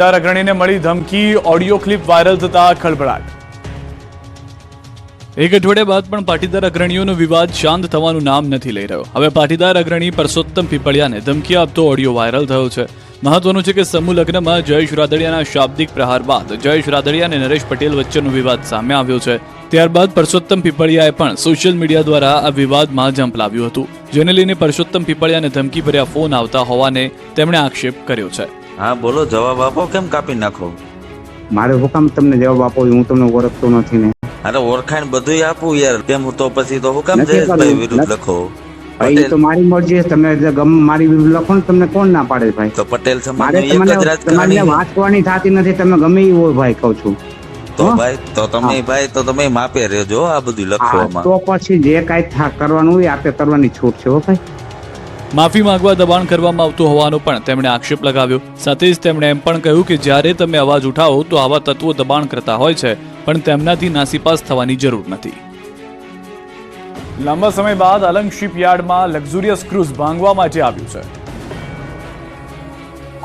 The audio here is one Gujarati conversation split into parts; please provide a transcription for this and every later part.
અગ્રણીને મળી ધમકી, ઓડિયો ક્લિપ વાયરલ થતા ખળભળાટ। એક અઠવાડિયા બાદ પણ પાટીદાર અગ્રણીઓનો વિવાદ શાંત થવાનું નામ નથી લઈ રહ્યો। હવે પાટીદાર અગ્રણી પરસોત્તમ પીપળિયાને ધમકી આપતો ઓડિયો વાયરલ થયો છે। મહત્વનું છે કે સમૂહ લગ્નમાં જયેશ રાદડિયાના શાબ્દિક પ્રહાર બાદ જયેશ રાદડિયા અને નરેશ પટેલ વચ્ચેનો વિવાદ સામે આવ્યો છે। ત્યારબાદ પરસોત્તમ પીપળિયાએ પણ સોશિયલ મીડિયા દ્વારા આ વિવાદમાં ઝંપલાવ્યું હતું, જેને લઈને પરસોત્તમ પીપળિયાને ધમકી ભર્યા ફોન આવતા હોવાને તેમણે આક્ષેપ કર્યો છે। હા બોલો, જવાબ આપો, કેમ કાપી નાખો? મારે હુકમ તમને જવાબ આપો, હું તમને ઓળખતો નથી ને। અરે ઓળખાણ બધું આપું યાર, કેમ તો પછી તો હુકમ જયેશભાઈ વિરુદ્ધ લખો? ભાઈ તો મારી મરજી છે, તમે મારી વિરુદ્ધ લખો ને, તમને કોણ ના પાડે ભાઈ? તો પટેલ મારે સમાજનું એક જ તમારે રાજકારણી વાંચવાની થતી નથી, તમે ગમે એ હોય ભાઈ, કહું છું તો ભાઈ તો તમે માપે રહેજો આ બધું લખવામાં। તો પછી જે કાંઈ કરવાનું હોય આપે કરવાની છૂટ છે હો ભાઈ। માફી માંગવા દબાણ કરવામાં આવતું હોવાનો પણ તેમણે આક્ષેપ લગાવ્યો। સાથે જ તેમણે એમ પણ કહ્યું કે જ્યારે તમે અવાજ ઉઠાવો તો આવા તત્વો દબાણ કરતા હોય છે, પણ તેમનાથી નાસીપાસ થવાની જરૂર નથી। લાંબા સમય બાદ અલંગ શિપયાર્ડમાં લક્ઝુરિયસ ક્રૂઝ ભાંગવા માટે આવ્યું છે।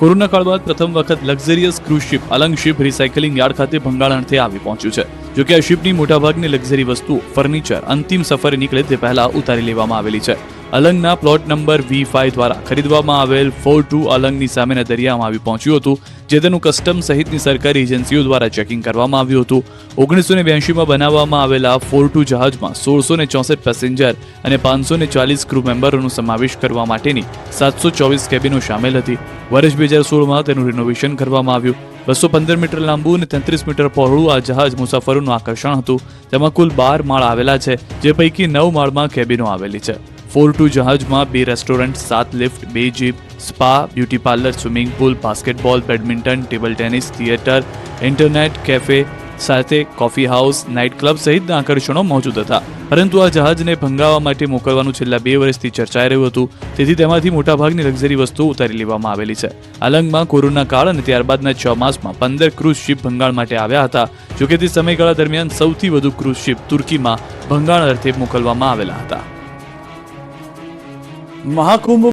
કોરોના કાળ બાદ પ્રથમ વખત luxurious cruise ship Alang ship recycling yard ખાતે ભંગાણ અર્થે આવી પહોંચ્યું છે। જોકે આ શિપની મોટાભાગની લક્ઝરી વસ્તુઓ, ફર્નિચર અંતિમ સફરે નીકળે તે પહેલા ઉતારી લેવામાં આવેલી છે। અલંગના પ્લોટ નંબર V5 દ્વારા ખરીદવામાં આવેલ 42 અલંગની સામેના દરિયામાં આવી પહોંચ્યું હતું, જે તેનું કસ્ટમ સહિતની સરકારી એજન્સીઓ દ્વારા ચેકિંગ કરવામાં આવ્યું હતું। 1982માં બનાવવામાં આવેલા 42 જહાજમાં 1664 પેસેન્જર અને 540 ક્રૂ મેમ્બરોનો સમાવેશ કરવા માટેની 724 કેબિનો સામેલ હતી। વર્ષ 2016માં તેનું રિનોવેશન કરવામાં આવ્યું। 215 મીટર લાંબુ અને 33 મીટર પહોળું આ જહાજ મુસાફરોનું આકર્ષણ હતું। તેમાં કુલ 12 માળ આવેલા છે, જે પૈકી 9 માળમાં કેબિનો આવેલી છે। 42 જહાજમાં 2 restaurant, 7 lift, 2 jeep, spa, beauty parlour, swimming pool, basketball, badminton, table tennis, theatre, internet cafe સાથે કોફી હાઉસ, નાઇટ ક્લબ સહિતના આકર્ષણો મોજૂદ હતા। પરંતુ આ જહાજને ભંગાવવા માટે મોકલવાનું છેલ્લા 2 વર્ષથી ચર્ચાઈ રહ્યું હતું, તેથી તેમાંથી મોટાભાગની લક્ઝરી વસ્તુઓ ઉતારી લેવામાં આવેલી છે। અલંગમાં કોરોના કાળ અને ત્યારબાદના 6 માસમાં 15 ક્રૂઝ શિપ ભંગાણ માટે આવ્યા હતા। જોકે તે સમયગાળા દરમિયાન સૌથી વધુ ક્રૂઝ શિપ તુર્કીમાં ભંગાણ અર્થે મોકલવામાં આવેલા હતા। મહાકુંભ